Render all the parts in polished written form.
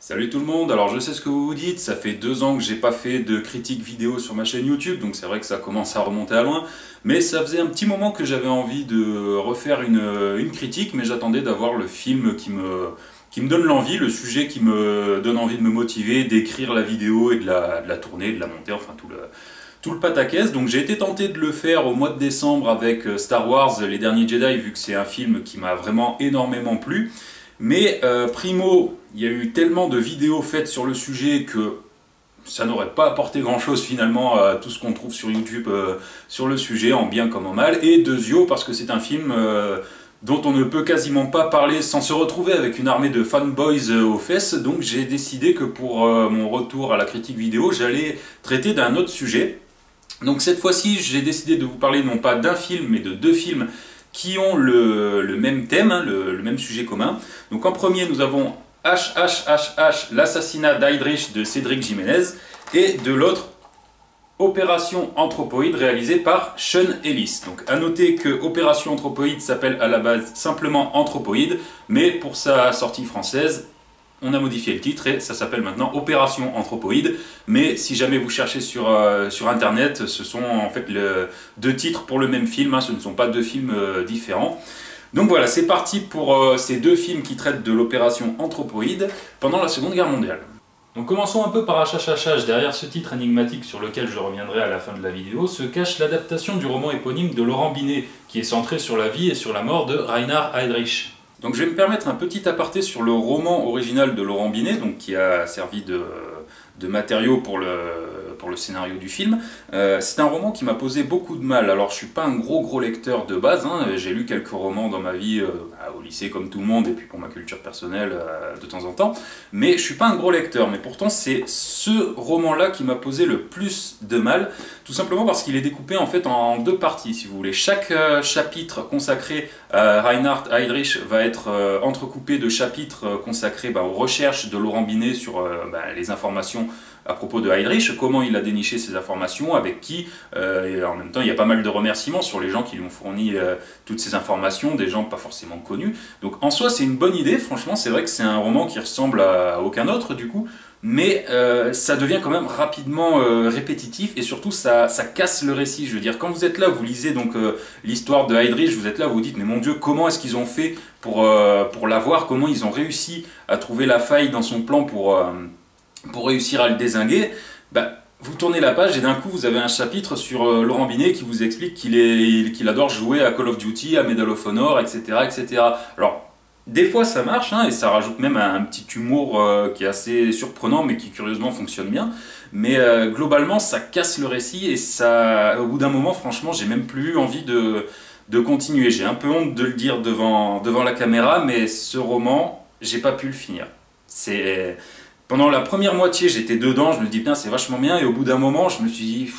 Salut tout le monde, alors je sais ce que vous vous dites, ça fait 2 ans que j'ai pas fait de critique vidéo sur ma chaîne YouTube, donc c'est vrai que ça commence à remonter à loin, mais ça faisait un petit moment que j'avais envie de refaire une critique, mais j'attendais d'avoir le film qui me donne l'envie, le sujet qui me donne envie de me motiver, d'écrire la vidéo et de la tourner, de la monter, enfin tout le pataquès. Donc j'ai été tenté de le faire au mois de décembre avec Star Wars, Les Derniers Jedi, vu que c'est un film qui m'a vraiment énormément plu. Mais primo, il y a eu tellement de vidéos faites sur le sujet que ça n'aurait pas apporté grand chose finalement à tout ce qu'on trouve sur YouTube sur le sujet, en bien comme en mal. Et deuxio, parce que c'est un film dont on ne peut quasiment pas parler sans se retrouver avec une armée de fanboys aux fesses. Donc j'ai décidé que pour mon retour à la critique vidéo, j'allais traiter d'un autre sujet. Donc cette fois-ci, j'ai décidé de vous parler non pas d'un film, mais de 2 films qui ont le même thème, hein, le même sujet commun. Donc en premier, nous avons HHHH, l'assassinat d'Heydrich de Cédric Jiménez, et de l'autre, Opération Anthropoïde, réalisée par Sean Ellis. Donc à noter que Opération Anthropoïde s'appelle à la base simplement Anthropoïde, mais pour sa sortie française, on a modifié le titre et ça s'appelle maintenant Opération Anthropoïde. Mais si jamais vous cherchez sur internet, ce sont en fait 2 titres pour le même film, hein, ce ne sont pas 2 films différents. Donc voilà, c'est parti pour ces 2 films qui traitent de l'opération Anthropoïde pendant la Seconde Guerre mondiale. Donc commençons un peu par HHHH. Derrière ce titre énigmatique sur lequel je reviendrai à la fin de la vidéo se cache l'adaptation du roman éponyme de Laurent Binet, qui est centré sur la vie et sur la mort de Reinhard Heydrich. Donc je vais me permettre un petit aparté sur le roman original de Laurent Binet, donc qui a servi de matériau pour le scénario du film. C'est un roman qui m'a posé beaucoup de mal. Alors je suis pas un gros lecteur de base, hein. J'ai lu quelques romans dans ma vie, au lycée comme tout le monde, et puis pour ma culture personnelle de temps en temps, mais je suis pas un gros lecteur. Mais pourtant c'est ce roman-là qui m'a posé le plus de mal, tout simplement parce qu'il est découpé en fait en 2 parties, si vous voulez. Chaque chapitre consacré à Reinhard Heydrich va être entrecoupé de chapitres consacrés aux recherches de Laurent Binet sur les informations à propos de Heydrich, comment il a déniché ces informations, avec qui, et en même temps il y a pas mal de remerciements sur les gens qui lui ont fourni toutes ces informations, des gens pas forcément connus. Donc en soi c'est une bonne idée, franchement c'est vrai que c'est un roman qui ressemble à aucun autre du coup, mais ça devient quand même rapidement répétitif et surtout ça casse le récit. Je veux dire, quand vous êtes là, vous lisez donc l'histoire de Heydrich, vous êtes là, vous vous dites mais mon Dieu, comment est-ce qu'ils ont fait pour l'avoir, comment ils ont réussi à trouver la faille dans son plan pour réussir à le dézinguer. Vous tournez la page et d'un coup vous avez un chapitre sur Laurent Binet qui vous explique qu'il adore jouer à Call of Duty, à Medal of Honor, etc. etc. Alors, des fois ça marche, hein, et ça rajoute même un petit humour qui est assez surprenant mais qui curieusement fonctionne bien. Mais globalement ça casse le récit et ça, au bout d'un moment franchement j'ai même plus envie de continuer. J'ai un peu honte de le dire devant la caméra, mais ce roman, j'ai pas pu le finir. Pendant la première moitié, j'étais dedans, je me dis, putain, c'est vachement bien, et au bout d'un moment, je me suis dit,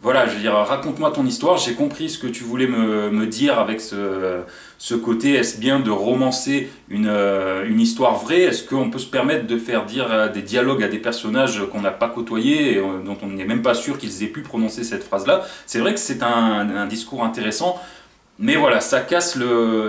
voilà, je veux dire, raconte-moi ton histoire, j'ai compris ce que tu voulais me dire avec ce côté, est-ce bien de romancer une histoire vraie, est-ce qu'on peut se permettre de faire dire des dialogues à des personnages qu'on n'a pas côtoyés, et dont on n'est même pas sûr qu'ils aient pu prononcer cette phrase-là. C'est vrai que c'est un discours intéressant, mais voilà, ça casse le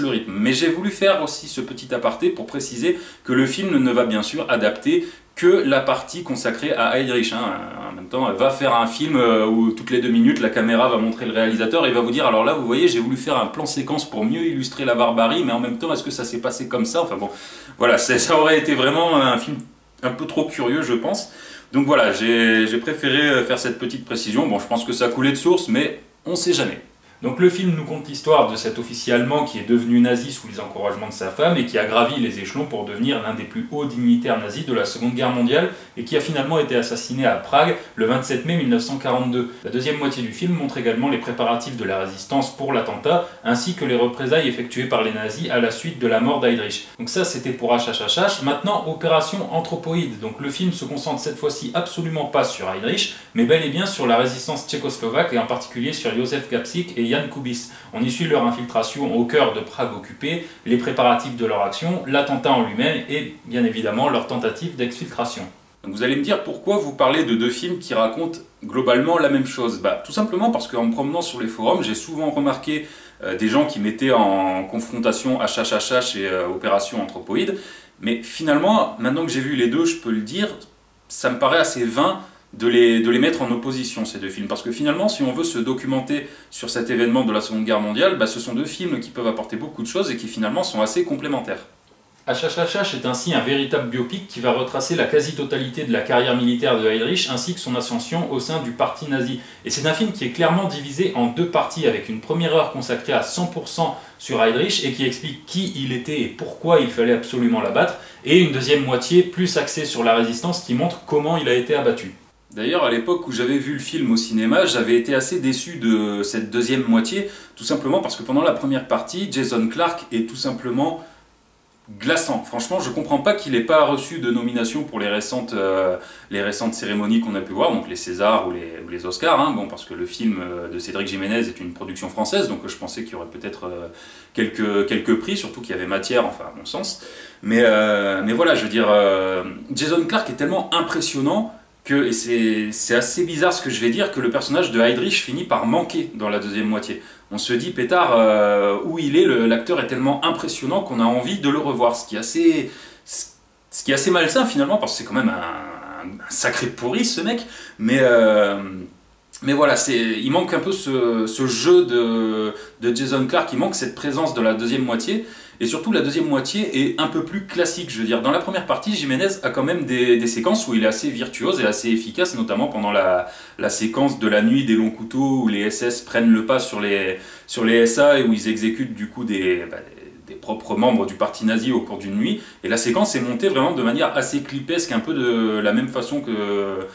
rythme. Mais j'ai voulu faire aussi ce petit aparté pour préciser que le film ne va bien sûr adapter que la partie consacrée à Heydrich. En même temps, elle va faire un film où toutes les 2 minutes, la caméra va montrer le réalisateur et va vous dire, alors là, vous voyez, j'ai voulu faire un plan séquence pour mieux illustrer la barbarie, mais en même temps, est-ce que ça s'est passé comme ça? Enfin bon, voilà, ça aurait été vraiment un film un peu trop curieux, je pense. Donc voilà, j'ai préféré faire cette petite précision. Bon, je pense que ça a coulé de source, mais on sait jamais. Donc le film nous conte l'histoire de cet officier allemand qui est devenu nazi sous les encouragements de sa femme et qui a gravi les échelons pour devenir l'un des plus hauts dignitaires nazis de la Seconde Guerre mondiale et qui a finalement été assassiné à Prague le 27 mai 1942. La deuxième moitié du film montre également les préparatifs de la résistance pour l'attentat ainsi que les représailles effectuées par les nazis à la suite de la mort d'Heydrich. Donc ça c'était pour HHHH. Maintenant Opération Anthropoïde. Donc le film se concentre cette fois-ci absolument pas sur Heydrich mais bel et bien sur la résistance tchécoslovaque et en particulier sur Józef Gabčík et Jan Kubis. On y suit leur infiltration au cœur de Prague occupée, les préparatifs de leur action, l'attentat en lui-même et bien évidemment leur tentative d'exfiltration. Donc vous allez me dire pourquoi vous parlez de 2 films qui racontent globalement la même chose. Tout simplement parce qu'en me promenant sur les forums, j'ai souvent remarqué des gens qui mettaient en confrontation HHHH et Opération Anthropoïde, Mais finalement, maintenant que j'ai vu les deux, je peux le dire, ça me paraît assez vain de les mettre en opposition, ces deux films. Parce que finalement, si on veut se documenter sur cet événement de la Seconde Guerre mondiale, bah, ce sont deux films qui peuvent apporter beaucoup de choses et qui finalement sont assez complémentaires. HHH est ainsi un véritable biopic qui va retracer la quasi-totalité de la carrière militaire de Heydrich ainsi que son ascension au sein du parti nazi. Et c'est un film qui est clairement divisé en deux parties, avec une première heure consacrée à 100% sur Heydrich et qui explique qui il était et pourquoi il fallait absolument l'abattre, et une deuxième moitié plus axée sur la résistance qui montre comment il a été abattu. D'ailleurs, à l'époque où j'avais vu le film au cinéma, j'avais été assez déçu de cette deuxième moitié, tout simplement parce que pendant la première partie, Jason Clarke est tout simplement glaçant. Franchement, je comprends pas qu'il n'ait pas reçu de nomination pour les récentes cérémonies qu'on a pu voir, donc les Césars ou les Oscars, hein, bon, parce que le film de Cédric Jiménez est une production française, donc je pensais qu'il y aurait peut-être quelques prix, surtout qu'il y avait matière, enfin à mon sens. Mais voilà, je veux dire, Jason Clarke est tellement impressionnant que, et c'est assez bizarre ce que je vais dire, que le personnage de Heydrich finit par manquer dans la deuxième moitié. On se dit, pétard, où il est, l'acteur est tellement impressionnant qu'on a envie de le revoir, ce qui est assez malsain finalement, parce que c'est quand même un sacré pourri ce mec, mais voilà, il manque un peu ce jeu de Jason Clarke, il manque cette présence de la deuxième moitié. Et surtout, la deuxième moitié est un peu plus classique, je veux dire. Dans la première partie, Jiménez a quand même des séquences où il est assez virtuose et assez efficace, notamment pendant la séquence de la nuit des longs couteaux, où les SS prennent le pas sur les SA et où ils exécutent du coup des propres membres du parti nazi au cours d'une nuit. Et la séquence est montée vraiment de manière assez clipesque, un peu de la même façon que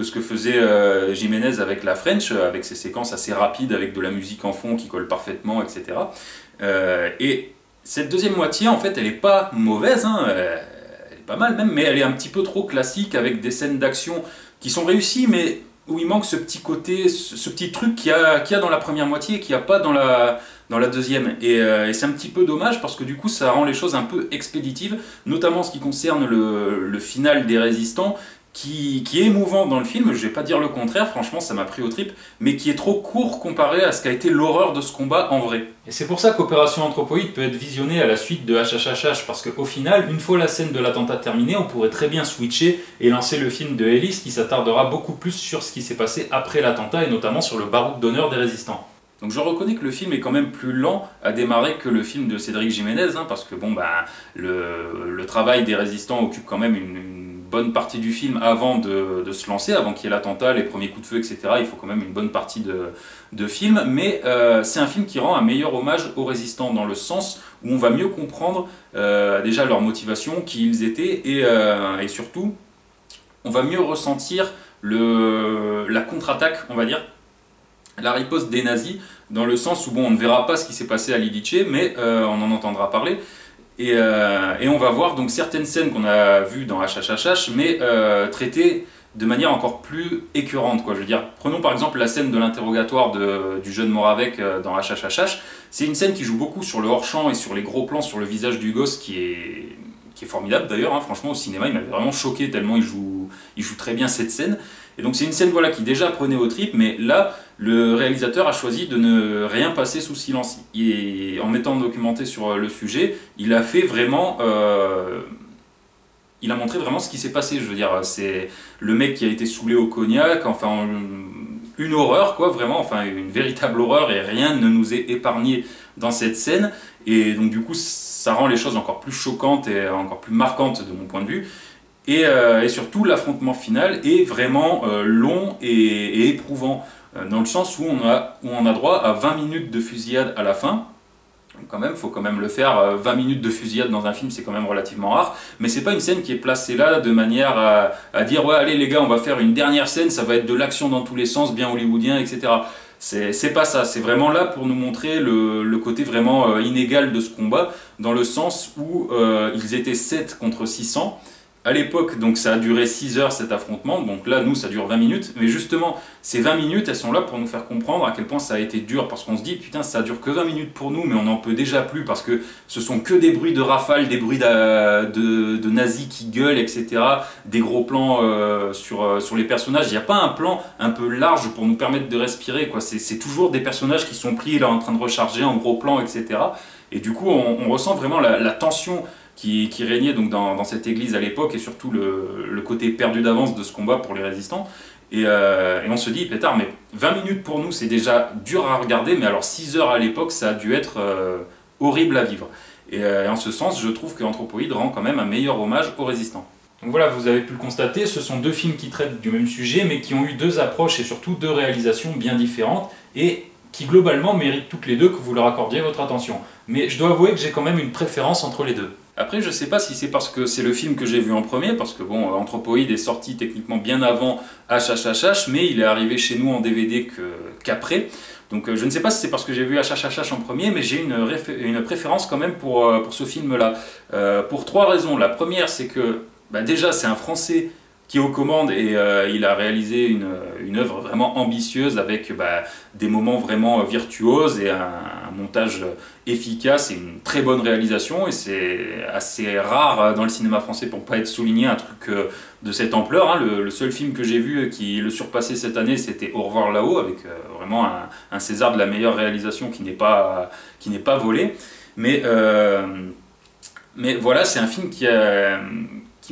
ce que faisait Jiménez avec la French, avec ses séquences assez rapides, avec de la musique en fond qui colle parfaitement, etc. Et cette deuxième moitié, en fait, elle n'est pas mauvaise, hein, elle est pas mal même, mais elle est un petit peu trop classique, avec des scènes d'action qui sont réussies, mais où il manque ce petit côté, ce petit truc qu'il y a dans la première moitié et qu'il n'y a pas dans la deuxième. Et c'est un petit peu dommage, parce que du coup, ça rend les choses un peu expéditives, notamment en ce qui concerne le final des résistants, qui est émouvant dans le film, je vais pas dire le contraire, franchement ça m'a pris aux tripes, mais qui est trop court comparé à ce qu'a été l'horreur de ce combat en vrai. Et c'est pour ça qu'Opération Anthropoïde peut être visionnée à la suite de HHHH, parce qu'au final, une fois la scène de l'attentat terminée, on pourrait très bien switcher et lancer le film de Ellis qui s'attardera beaucoup plus sur ce qui s'est passé après l'attentat, et notamment sur le baroud d'honneur des résistants. Donc je reconnais que le film est quand même plus lent à démarrer que le film de Cédric Jiménez, hein, parce que bon, bah, le travail des résistants occupe quand même une bonne partie du film avant de se lancer, avant qu'il y ait l'attentat, les premiers coups de feu, etc. Il faut quand même une bonne partie de film, mais c'est un film qui rend un meilleur hommage aux résistants, dans le sens où on va mieux comprendre déjà leur motivation, qui ils étaient, et surtout, on va mieux ressentir la contre-attaque, on va dire, la riposte des nazis, dans le sens où bon, on ne verra pas ce qui s'est passé à Lidice, mais on en entendra parler. Et on va voir donc certaines scènes qu'on a vues dans HHHH, mais traitées de manière encore plus écœurante, quoi. Je veux dire, prenons par exemple la scène de l'interrogatoire du jeune Moravec dans HHHH. C'est une scène qui joue beaucoup sur le hors-champ et sur les gros plans sur le visage du gosse, qui est formidable d'ailleurs, hein. Franchement, au cinéma, il m'avait vraiment choqué tellement il joue très bien cette scène. Et donc c'est une scène, voilà, qui déjà prenait aux tripes, mais là, le réalisateur a choisi de ne rien passer sous silence. Et en mettant documenté sur le sujet, il a fait vraiment... il a montré vraiment ce qui s'est passé, je veux dire, c'est le mec qui a été saoulé au cognac, enfin une horreur, quoi, vraiment, enfin une véritable horreur, et rien ne nous est épargné dans cette scène. Et donc du coup, ça rend les choses encore plus choquantes et encore plus marquantes de mon point de vue. Et surtout, l'affrontement final est vraiment long et éprouvant, dans le sens où on a droit à 20 minutes de fusillade à la fin. Donc quand même, faut quand même le faire, 20 minutes de fusillade dans un film, c'est quand même relativement rare, mais c'est pas une scène qui est placée là de manière à dire ouais allez les gars, on va faire une dernière scène, ça va être de l'action dans tous les sens, bien hollywoodien, etc. C'est pas ça, c'est vraiment là pour nous montrer le côté vraiment inégal de ce combat, dans le sens où ils étaient 7 contre 600. À l'époque, donc ça a duré 6 heures cet affrontement, donc là nous ça dure 20 minutes, mais justement ces 20 minutes elles sont là pour nous faire comprendre à quel point ça a été dur, parce qu'on se dit putain ça dure que 20 minutes pour nous, mais on n'en peut déjà plus parce que ce sont que des bruits de rafales, des bruits de nazis qui gueulent, etc. Des gros plans sur les personnages, il n'y a pas un plan un peu large pour nous permettre de respirer, quoi. C'est toujours des personnages qui sont pris là en train de recharger en gros plan, etc. Et du coup on ressent vraiment la tension qui régnait donc dans cette église à l'époque, et surtout le côté perdu d'avance de ce combat pour les résistants. Et on se dit, pétard, mais 20 minutes pour nous c'est déjà dur à regarder, mais alors 6 heures à l'époque ça a dû être horrible à vivre. Et en ce sens, je trouve que Anthropoïde rend quand même un meilleur hommage aux résistants. Donc voilà, vous avez pu le constater, ce sont deux films qui traitent du même sujet, mais qui ont eu deux approches et surtout deux réalisations bien différentes, et qui globalement méritent toutes les deux que vous leur accordiez votre attention. Mais je dois avouer que j'ai quand même une préférence entre les deux. Après, je sais pas si c'est parce que c'est le film que j'ai vu en premier, parce que bon, Anthropoïde est sorti techniquement bien avant HHHH, mais il est arrivé chez nous en DVD qu'après. Donc je ne sais pas si c'est parce que j'ai vu HHHH en premier, mais j'ai une préférence quand même pour ce film-là. Pour trois raisons. La première, c'est que déjà c'est un Français qui est aux commandes, et il a réalisé une œuvre vraiment ambitieuse avec des moments vraiment virtuoses et un montage efficace et une très bonne réalisation, et c'est assez rare dans le cinéma français pour ne pas être souligné un truc de cette ampleur. Le seul film que j'ai vu qui le surpassait cette année, c'était Au revoir là-haut, avec vraiment un César de la meilleure réalisation qui n'est pas volé. Mais voilà, c'est un film qui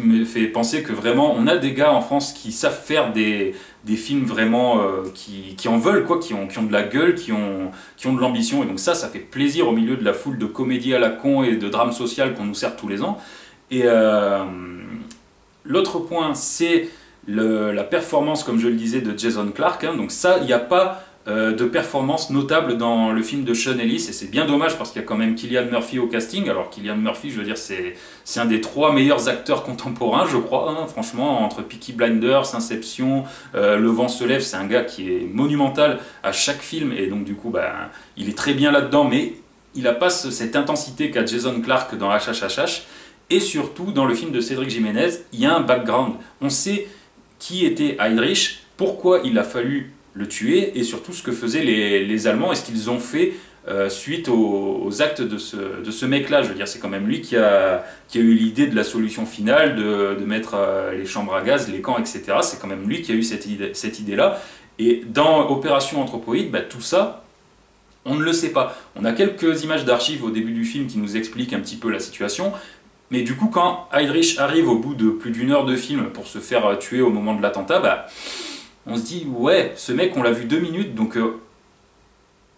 me fait penser que vraiment on a des gars en France qui savent faire des films vraiment qui en veulent, quoi, qui ont de la gueule, qui ont de l'ambition, et donc ça fait plaisir au milieu de la foule de comédies à la con et de drames sociaux qu'on nous sert tous les ans. Et l'autre point, c'est la performance, comme je le disais, de Jason Clarke, hein. Donc ça, il n'y a pas de performance notable dans le film de Sean Ellis, et c'est bien dommage parce qu'il y a quand même Cillian Murphy au casting. Alors Cillian Murphy, je veux dire, c'est un des 3 meilleurs acteurs contemporains, je crois, hein, franchement, entre Peaky Blinders, Inception, Le vent se lève, c'est un gars qui est monumental à chaque film, et donc du coup il est très bien là-dedans, mais il n'a pas cette intensité qu'a Jason Clarke dans HHHH. Et surtout, dans le film de Cédric Jiménez, il y a un background. On sait qui était Heydrich, pourquoi il a fallu le tuer, et surtout ce que faisaient les Allemands et ce qu'ils ont fait suite aux actes de ce mec-là. Je veux dire, c'est quand même lui qui a eu l'idée de la solution finale, de mettre les chambres à gaz, les camps, etc. C'est quand même lui qui a eu cette idée-là. Et dans Opération Anthropoïde, tout ça, on ne le sait pas. On a quelques images d'archives au début du film qui nous expliquent un petit peu la situation. Mais du coup, quand Heydrich arrive au bout de plus d'1 heure de film pour se faire tuer au moment de l'attentat, on se dit, ouais, ce mec, on l'a vu 2 minutes, donc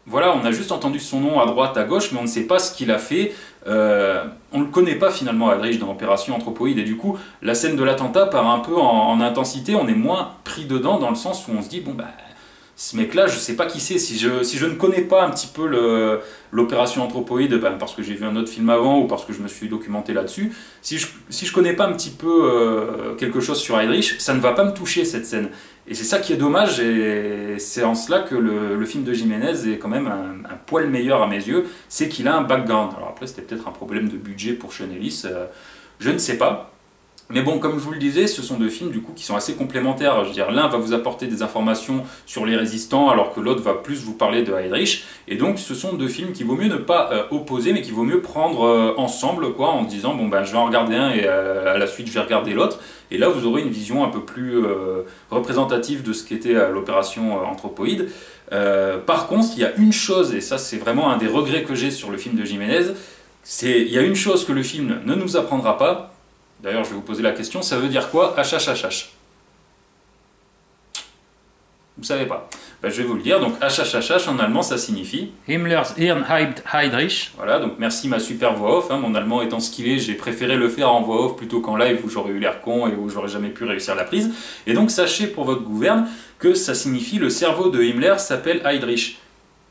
voilà, on a juste entendu son nom à droite, à gauche, mais on ne sait pas ce qu'il a fait. On ne le connaît pas finalement, Heydrich, dans Opération Anthropoïde, et du coup, la scène de l'attentat part un peu en intensité, on est moins pris dedans, dans le sens où on se dit, bon, ce mec-là, je sais pas qui c'est. Si je ne connais pas un petit peu l'opération Anthropoïde, parce que j'ai vu un autre film avant ou parce que je me suis documenté là-dessus, si je connais pas un petit peu quelque chose sur Heydrich, ça ne va pas me toucher, cette scène. Et c'est ça qui est dommage, et c'est en cela que le film de Jiménez est quand même un poil meilleur à mes yeux, c'est qu'il a un background. Alors après, c'était peut-être un problème de budget pour Sean Ellis, je ne sais pas. Mais bon, comme je vous le disais, ce sont deux films du coup qui sont assez complémentaires. Je veux dire, l'un va vous apporter des informations sur les résistants, alors que l'autre va plus vous parler de Heydrich. Et donc, ce sont deux films qu'il vaut mieux ne pas opposer, mais qu'il vaut mieux prendre ensemble, quoi, en se disant, bon je vais en regarder un et à la suite je vais regarder l'autre. Et là, vous aurez une vision un peu plus représentative de ce qu'était l'opération Anthropoïde. Par contre, il y a une chose, et ça c'est vraiment un des regrets que j'ai sur le film de Jiménez, il y a une chose que le film ne nous apprendra pas. D'ailleurs, je vais vous poser la question, ça veut dire quoi HHHH? Vous ne savez pas. Je vais vous le dire, donc HHHH en allemand ça signifie Himmlers Hirn Heydrich. Voilà, donc merci ma super voix off, hein, mon allemand étant ce qu'il est, j'ai préféré le faire en voix off plutôt qu'en live où j'aurais eu l'air con et où j'aurais jamais pu réussir la prise. Et donc sachez pour votre gouverne que ça signifie le cerveau de Himmler s'appelle Heydrich.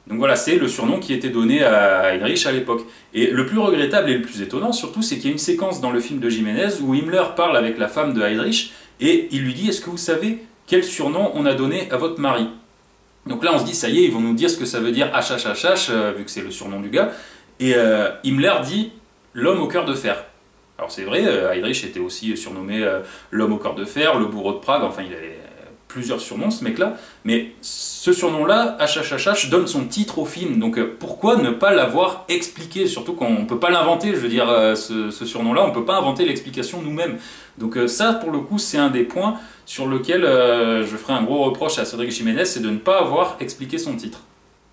Donc voilà, c'est le surnom qui était donné à Heydrich à l'époque. Et le plus regrettable et le plus étonnant surtout, c'est qu'il y a une séquence dans le film de Jiménez où Himmler parle avec la femme de Heydrich et il lui dit « Est-ce que vous savez quel surnom on a donné à votre mari ?» Donc là on se dit « Ça y est, ils vont nous dire ce que ça veut dire HHHH, vu que c'est le surnom du gars. » Et Himmler dit « L'homme au cœur de fer ». Alors c'est vrai, Heydrich était aussi surnommé l'homme au cœur de fer, le bourreau de Prague, enfin il avait plusieurs surnoms ce mec-là, mais ce surnom-là, HHHH, donne son titre au film, donc pourquoi ne pas l'avoir expliqué? Surtout qu'on ne peut pas l'inventer, je veux dire, ce surnom-là, on ne peut pas inventer l'explication nous-mêmes. Donc ça, pour le coup, c'est un des points sur lequel je ferai un gros reproche à Cédric Jiménez, c'est de ne pas avoir expliqué son titre.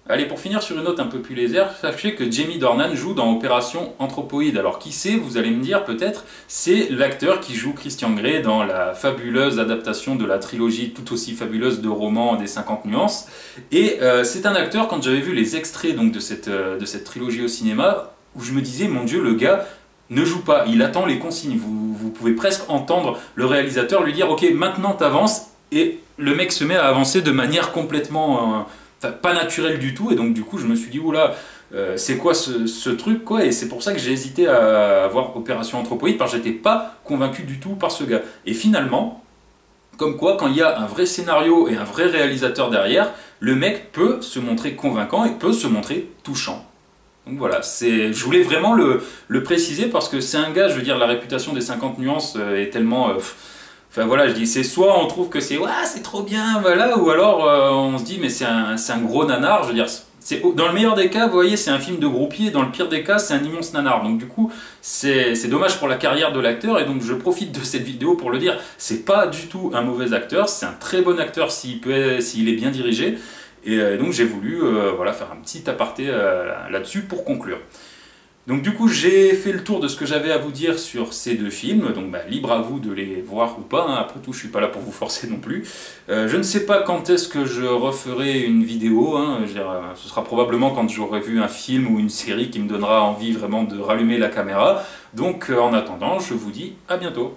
Allez, pour finir sur une note un peu plus légère, sachez que Jamie Dornan joue dans Opération Anthropoïde. Alors qui c'est, vous allez me dire peut-être, c'est l'acteur qui joue Christian Grey dans la fabuleuse adaptation de la trilogie tout aussi fabuleuse de romans des 50 nuances. Et c'est un acteur, quand j'avais vu les extraits donc, de cette trilogie au cinéma, où je me disais, mon Dieu, le gars ne joue pas, il attend les consignes. Vous pouvez presque entendre le réalisateur lui dire, ok, maintenant t'avances, et le mec se met à avancer de manière complètement... Enfin, pas naturel du tout, et donc du coup je me suis dit oula, c'est quoi ce truc quoi, et c'est pour ça que j'ai hésité à voir Opération Anthropoïde, parce que j'étais pas convaincu du tout par ce gars. Et finalement, comme quoi quand il y a un vrai scénario et un vrai réalisateur derrière, le mec peut se montrer convaincant et peut se montrer touchant. Donc voilà, je voulais vraiment le préciser parce que c'est un gars, je veux dire, la réputation des 50 nuances est tellement... Enfin voilà, je dis, c'est soit on trouve que c'est ouais, c'est trop bien, voilà, ou alors on se dit mais c'est un gros nanar, je veux dire, dans le meilleur des cas, vous voyez, c'est un film de groupier, dans le pire des cas, c'est un immense nanar. Donc du coup, c'est dommage pour la carrière de l'acteur, et donc je profite de cette vidéo pour le dire, c'est pas du tout un mauvais acteur, c'est un très bon acteur s'il est bien dirigé, et donc j'ai voulu voilà, faire un petit aparté là-dessus pour conclure. Donc du coup j'ai fait le tour de ce que j'avais à vous dire sur ces deux films, donc bah, libre à vous de les voir ou pas, hein. Après tout je suis pas là pour vous forcer non plus. Je ne sais pas quand est-ce que je referai une vidéo, hein. Je veux dire, ce sera probablement quand j'aurai vu un film ou une série qui me donnera envie vraiment de rallumer la caméra. Donc en attendant je vous dis à bientôt.